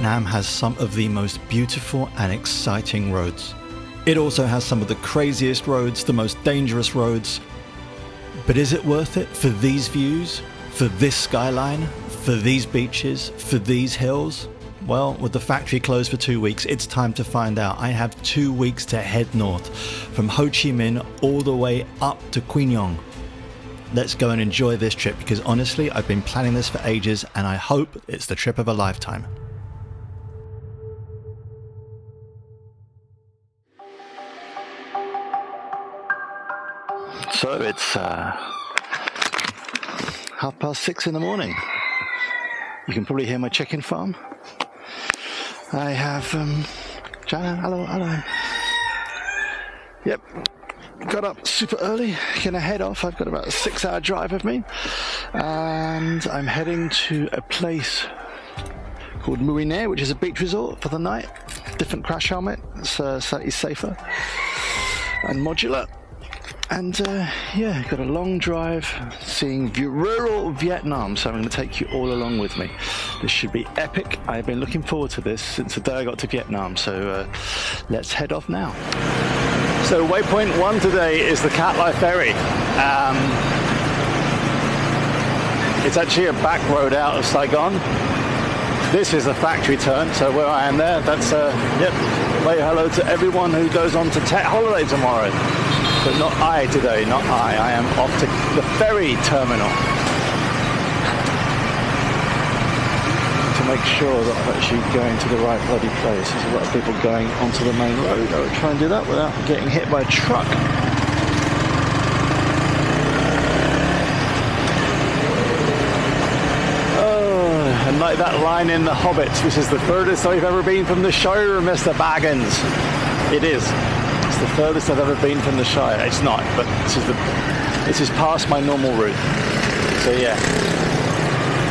Vietnam has some of the most beautiful and exciting roads. It also has some of the craziest roads, the most dangerous roads. But is it worth it for these views, for this skyline, for these beaches, for these hills? Well, with the factory closed for 2 weeks, it's time to find out. I have 2 weeks to head north, from Ho Chi Minh all the way up to Quy Nhon. Let's go and enjoy this trip, because honestly, I've been planning this for ages and I hope it's the trip of a lifetime. So it's 6:30 in the morning. You can probably hear my chicken farm. I have, Jana, hello. Yep, got up super early, gonna head off. I've got about a 6-hour drive of me. And I'm heading to a place called Mouiner, which is a beach resort for the night. Different crash helmet, it's slightly safer and modular. And yeah, got a long drive seeing rural Vietnam, so I'm going to take you all along with me. This should be epic. I've been looking forward to this since the day I got to Vietnam, so let's head off now. So waypoint 1 today is the Cat Lai Ferry. It's actually a back road out of Saigon. This is the factory turn, so where I am there, that's, yep, say hello to everyone who goes on to Tet holiday tomorrow. But not I today, not I. I am off to the ferry terminal to make sure that I'm actually going to the right bloody place. There's a lot of people going onto the main road. I would try and do that without getting hit by a truck. And like that line in The Hobbit, this is the furthest I've ever been from the Shire, Mr. Baggins. It is. It's the furthest I've ever been from the Shire. It's not, but this is past my normal route. So yeah.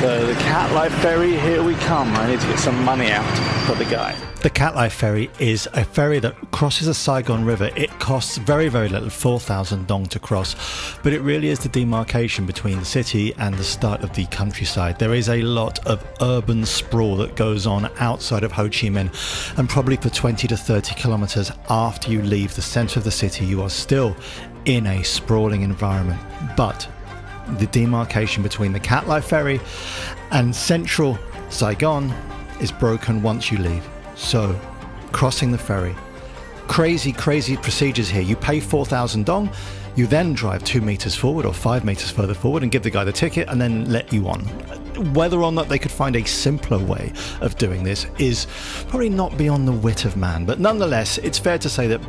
So the Cat Lai Ferry, here we come. I need to get some money out for the guy. The Cat Lai Ferry is a ferry that crosses the Saigon River. It costs very, very little, 4,000 dong to cross, but it really is the demarcation between the city and the start of the countryside. There is a lot of urban sprawl that goes on outside of Ho Chi Minh, and probably for 20 to 30 kilometers after you leave the center of the city, you are still in a sprawling environment. But the demarcation between the Cat Lai Ferry and central Saigon is broken once you leave. So, crossing the ferry. Crazy procedures here. You pay 4,000 dong, you then drive 2 meters forward or 5 meters further forward and give the guy the ticket and then let you on. Whether or not they could find a simpler way of doing this is probably not beyond the wit of man, but nonetheless, it's fair to say that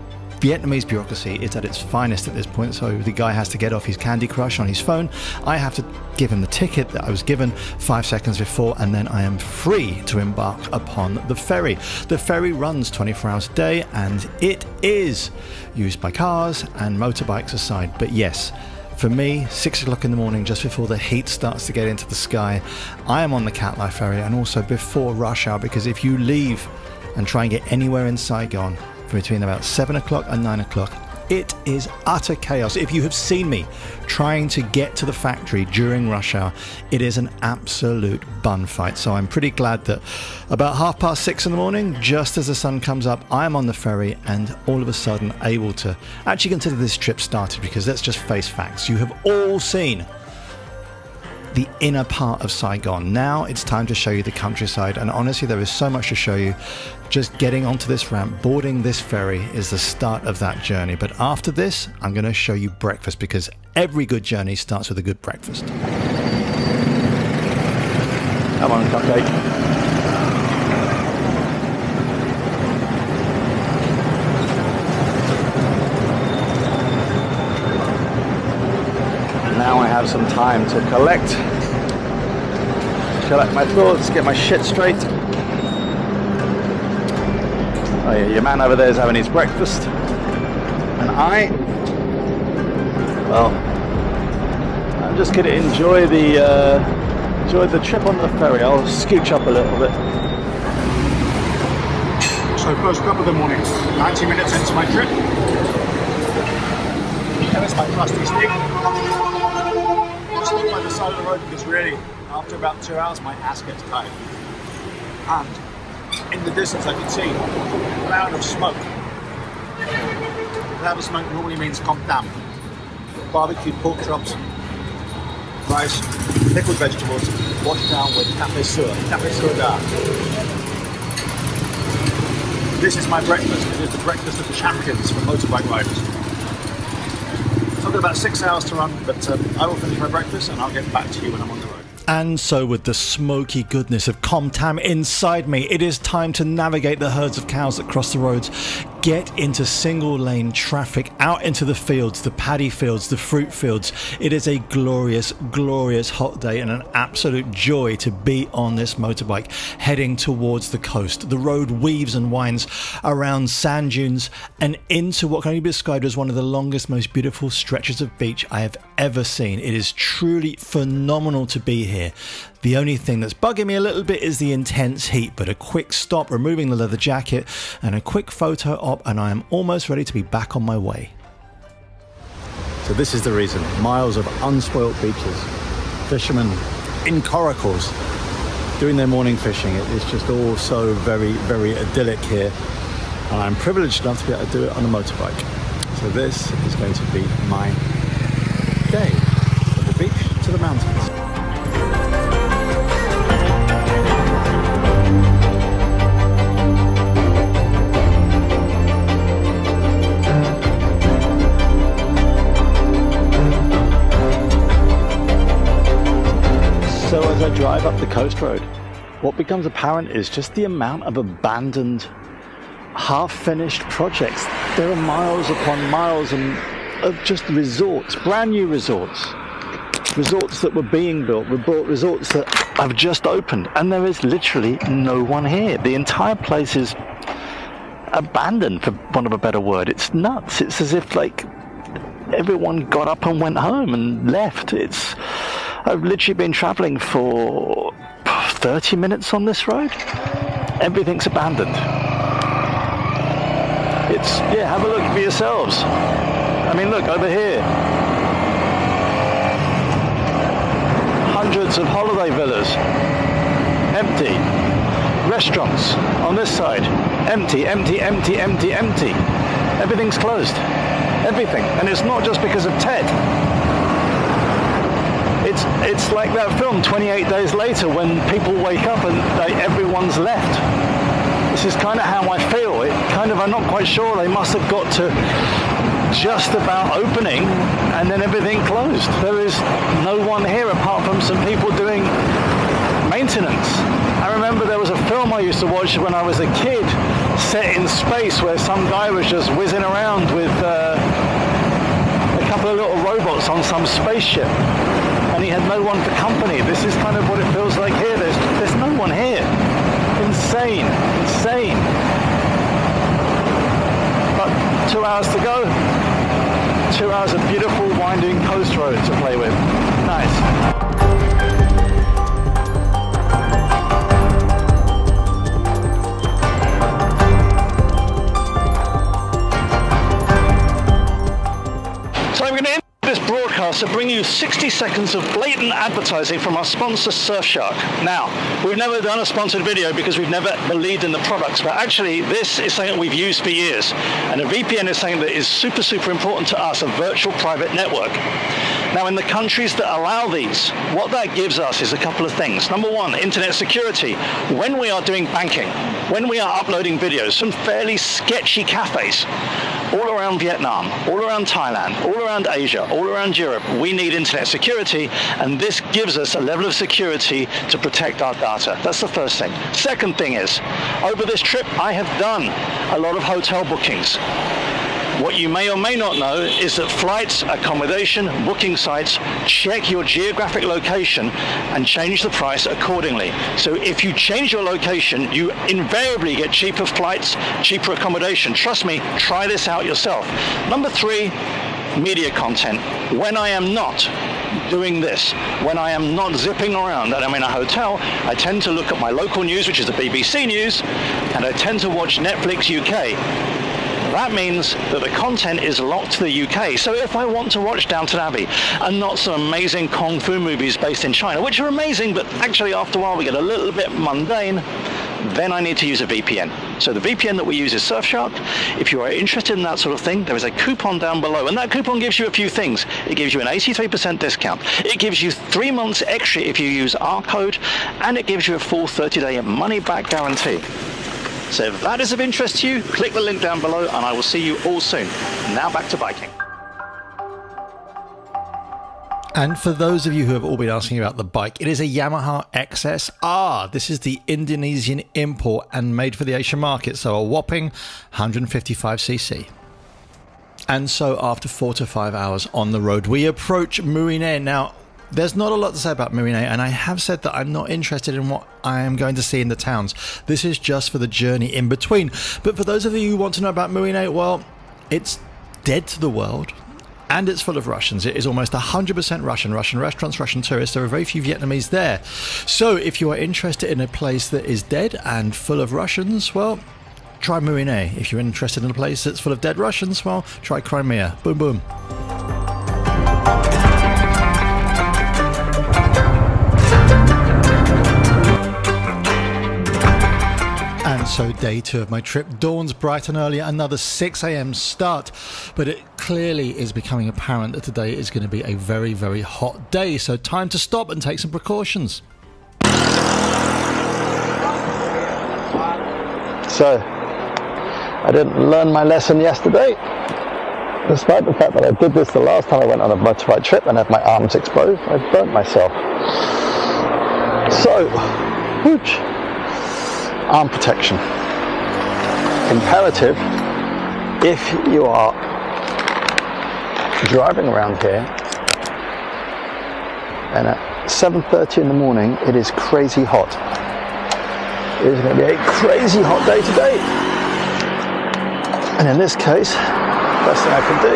Vietnamese bureaucracy is at its finest at this point, so the guy has to get off his Candy Crush on his phone. I have to give him the ticket that I was given 5 seconds before, and then I am free to embark upon the ferry. The ferry runs 24 hours a day, and it is used by cars and motorbikes aside. But yes, for me, 6 o'clock in the morning, just before the heat starts to get into the sky, I am on the Cat Lai Ferry, and also before rush hour, because if you leave and try and get anywhere in Saigon from between about 7 o'clock and 9 o'clock, it is utter chaos. If you have seen me trying to get to the factory during rush hour, it is an absolute bun fight. So I'm pretty glad that about 6:30 in the morning, just as the sun comes up, I'm on the ferry and all of a sudden able to actually consider this trip started, because let's just face facts. You have all seen the inner part of Saigon. Now it's time to show you the countryside, and honestly there is so much to show you. Just getting onto this ramp, boarding this ferry is the start of that journey. But after this, I'm going to show you breakfast, because every good journey starts with a good breakfast. Come on, cupcake. Now I have some time to collect my thoughts, get my shit straight. Oh yeah, your man over there is having his breakfast, and I'm just going to enjoy the trip on the ferry. I'll scooch up a little bit. So first cup of the morning, 90 minutes into my trip. There's my trusty stick. Just look by the side of the road, because really, after about 2 hours, my ass gets tired. And In the distance I can see a cloud of smoke. A cloud of smoke normally means comptam. Barbecued pork chops, rice, pickled vegetables, washed down with café soda. This is my breakfast. It is the breakfast of champions for motorbike riders. So I've got about 6 hours to run, but I will finish my breakfast and I'll get back to you when I'm on the road. And so with the smoky goodness of Comtam inside me, it is time to navigate the herds of cows that cross the roads, get into single lane traffic, out into the fields, the paddy fields, the fruit fields. It is a glorious, glorious hot day and an absolute joy to be on this motorbike heading towards the coast. The road weaves and winds around sand dunes and into what can only be described as one of the longest, most beautiful stretches of beach I have ever seen. It is truly phenomenal to be here. The only thing that's bugging me a little bit is the intense heat, but a quick stop, removing the leather jacket, and a quick photo op, and I am almost ready to be back on my way. So this is the reason. Miles of unspoilt beaches, fishermen in coracles doing their morning fishing. It is just all so very, very idyllic here, and I'm privileged enough to be able to do it on a motorbike. So this is going to be my day, from the beach to the mountains. So as I drive up the coast road, what becomes apparent is just the amount of abandoned, half-finished projects. There are miles upon miles of just resorts, brand new resorts that were being built, resorts that have just opened, and there is literally no one here. The entire place is abandoned, for want of a better word. It's nuts. It's as if like everyone got up and went home and left. I've literally been traveling for 30 minutes on this road. Everything's abandoned. Have a look for yourselves. I mean, look over here. Hundreds of holiday villas, empty. Restaurants on this side, empty, empty, empty, empty, empty. Everything's closed. Everything. And it's not just because of Ted. It's like that film 28 Days Later when people wake up and everyone's left. This is kind of how I feel. I'm not quite sure, they must have got to just about opening and then everything closed. There is no one here apart from some people doing maintenance. I remember there was a film I used to watch when I was a kid set in space where some guy was just whizzing around with a couple of little robots on some spaceship. And he had no one for company. This is kind of what it feels like here. There's no one here. Insane. But 2 hours to go. 2 hours of beautiful winding coast road to play with. Nice. So I'm going to end this broadcast to bring you 60 seconds of blatant advertising from our sponsor Surfshark. Now, we've never done a sponsored video because we've never believed in the products, but actually this is something that we've used for years, and a VPN is something that is super, super important to us, a virtual private network. Now, in the countries that allow these, what that gives us is a couple of things. Number one, internet security. When we are doing banking, when we are uploading videos, some fairly sketchy cafes, all around Vietnam, all around Thailand, all around Asia, all around Europe, we need internet security, and this gives us a level of security to protect our data. That's the first thing. Second thing is, over this trip, I have done a lot of hotel bookings. What you may or may not know is that flights, accommodation, booking sites check your geographic location and change the price accordingly. So if you change your location, you invariably get cheaper flights, cheaper accommodation. Trust me, try this out yourself. Number three, media content. When I am not doing this, when I am not zipping around and I'm in a hotel, I tend to look at my local news, which is the BBC News, and I tend to watch Netflix UK. That means that the content is locked to the UK. So if I want to watch Downton Abbey and not some amazing Kung Fu movies based in China, which are amazing, but actually after a while we get a little bit mundane, then I need to use a VPN. So the VPN that we use is Surfshark. If you are interested in that sort of thing, there is a coupon down below, and that coupon gives you a few things. It gives you an 83% discount. It gives you 3 months extra if you use our code, and it gives you a full 30-day money-back guarantee. So if that is of interest to you, click the link down below, and I will see you all soon. Now back to biking. And for those of you who have all been asking about the bike, it is a Yamaha XSR. This is the Indonesian import and made for the Asian market, so a whopping 155cc. And so after 4 to 5 hours on the road, we approach Muine. Now, there's not a lot to say about Muine, and I have said that I'm not interested in what I am going to see in the towns. This is just for the journey in between. But for those of you who want to know about Muine, well, it's dead to the world. And it's full of Russians. It is almost 100% Russian. Russian restaurants, Russian tourists. There are very few Vietnamese there. So if you are interested in a place that is dead and full of Russians, well, try Muine. If you're interested in a place that's full of dead Russians, well, try Crimea. Boom, boom. And so day 2 of my trip dawns bright and early, another 6 a.m. start, but it clearly is becoming apparent that today is going to be a very, very hot day, so time to stop and take some precautions. So, I didn't learn my lesson yesterday, despite the fact that I did this the last time I went on a motorbike trip and had my arms exposed. I burnt myself. So, whoosh. Arm protection. Imperative if you are driving around here, and at 7:30 in the morning it is crazy hot. It is going to be a crazy hot day today, and in this case, best thing I can do,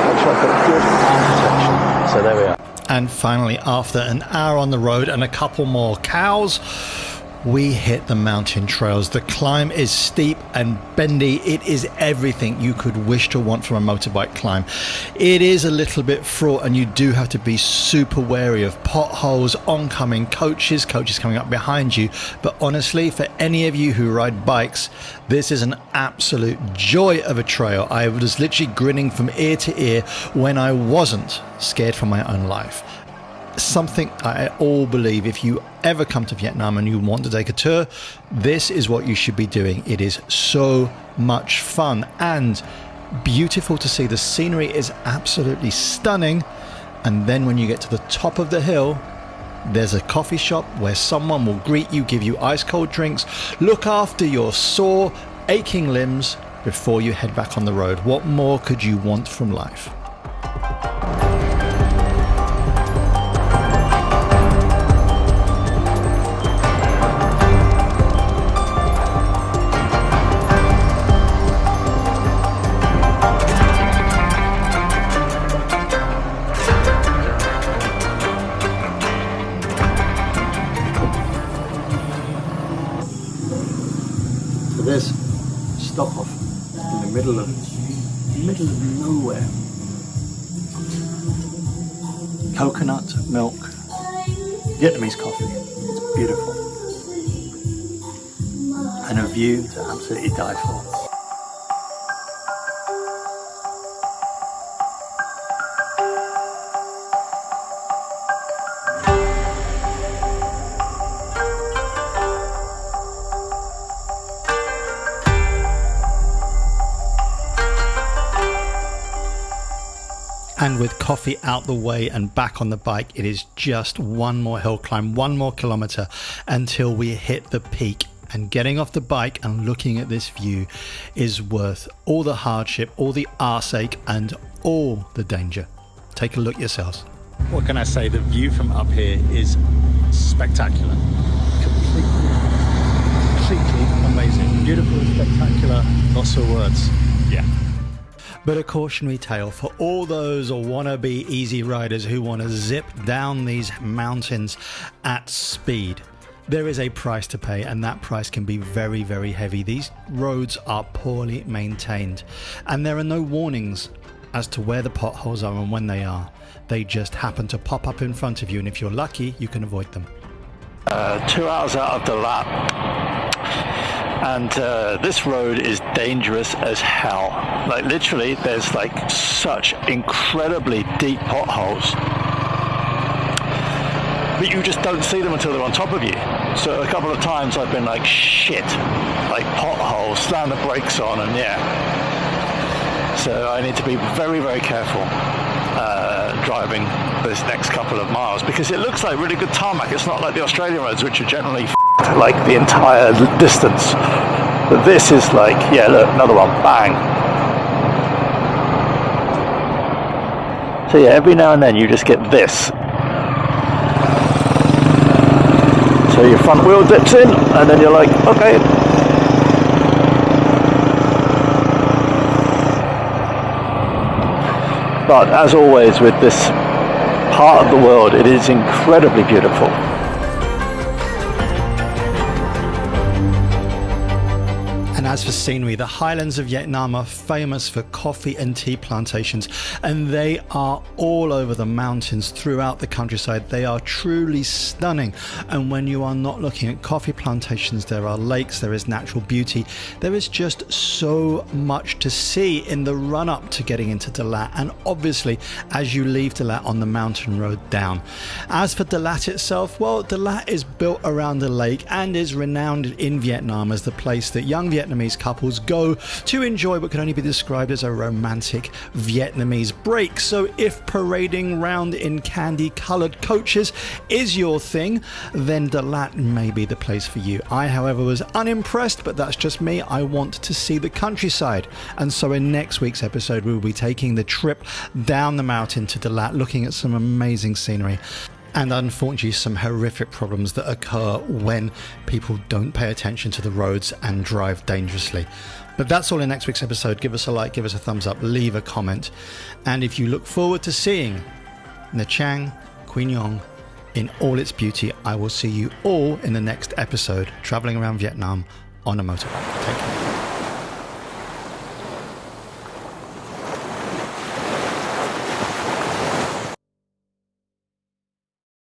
make sure I've got a good arm protection. So there we are. And finally, after an hour on the road and a couple more cows, we hit the mountain trails. The climb is steep and bendy. It is everything you could wish to want from a motorbike climb. It is a little bit fraught, and you do have to be super wary of potholes, oncoming coaches coming up behind you. But honestly, for any of you who ride bikes, this is an absolute joy of a trail. I was literally grinning from ear to ear when I wasn't scared for my own life. Something I all believe, if you ever come to Vietnam and you want to take a tour, this is what you should be doing. It is so much fun and beautiful to see. The scenery is absolutely stunning, and then when you get to the top of the hill, there's a coffee shop where someone will greet you, give you ice cold drinks, look after your sore, aching limbs before you head back on the road. What more could you want from life? This stop off in the middle of nowhere. Coconut milk, Vietnamese coffee. It's beautiful, and a view to absolutely die for. And with coffee out the way and back on the bike, it is just one more hill climb, 1 more kilometer until we hit the peak. And getting off the bike and looking at this view is worth all the hardship, all the arseache, and all the danger. Take a look yourselves. What can I say? The view from up here is spectacular. Completely amazing. Beautiful, spectacular, lots of words. Yeah. But a cautionary tale for all those wannabe easy riders who want to zip down these mountains at speed. There is a price to pay, and that price can be very, very heavy. These roads are poorly maintained, and there are no warnings as to where the potholes are and when they are. They just happen to pop up in front of you, and if you're lucky, you can avoid them. 2 hours out of the lap. And this road is dangerous as hell. Like literally, there's like such incredibly deep potholes, but you just don't see them until they're on top of you. So a couple of times I've been like, shit, like potholes, slam the brakes on, and yeah. So I need to be very, very careful driving this next couple of miles, because it looks like really good tarmac. It's not like the Australian roads, which are generally like the entire distance. But this is like, yeah, look, another one, bang. So yeah, every now and then you just get this. So your front wheel dips in, and then you're like, okay. But as always with this part of the world, it is incredibly beautiful. And as for scenery, the highlands of Vietnam are famous for coffee and tea plantations, and they are all over the mountains throughout the countryside. They are truly stunning. And when you are not looking at coffee plantations, there are lakes, there is natural beauty. There is just so much to see in the run up to getting into Dalat, and obviously as you leave Dalat on the mountain road down. As for Dalat itself, well, Dalat is built around a lake and is renowned in Vietnam as the place that young Vietnamese couples go to enjoy what can only be described as a romantic Vietnamese break. So if parading round in candy-coloured coaches is your thing, then Dalat may be the place for you. I, however, was unimpressed, but that's just me. I want to see the countryside. And so in next week's episode, we'll be taking the trip down the mountain to Dalat, looking at some amazing scenery. And unfortunately some horrific problems that occur when people don't pay attention to the roads and drive dangerously. But that's all in next week's episode. Give us a like, give us a thumbs up, leave a comment. And if you look forward to seeing Nha Trang, Quy Nhon in all its beauty, I will see you all in the next episode, traveling around Vietnam on a motorbike. Take care.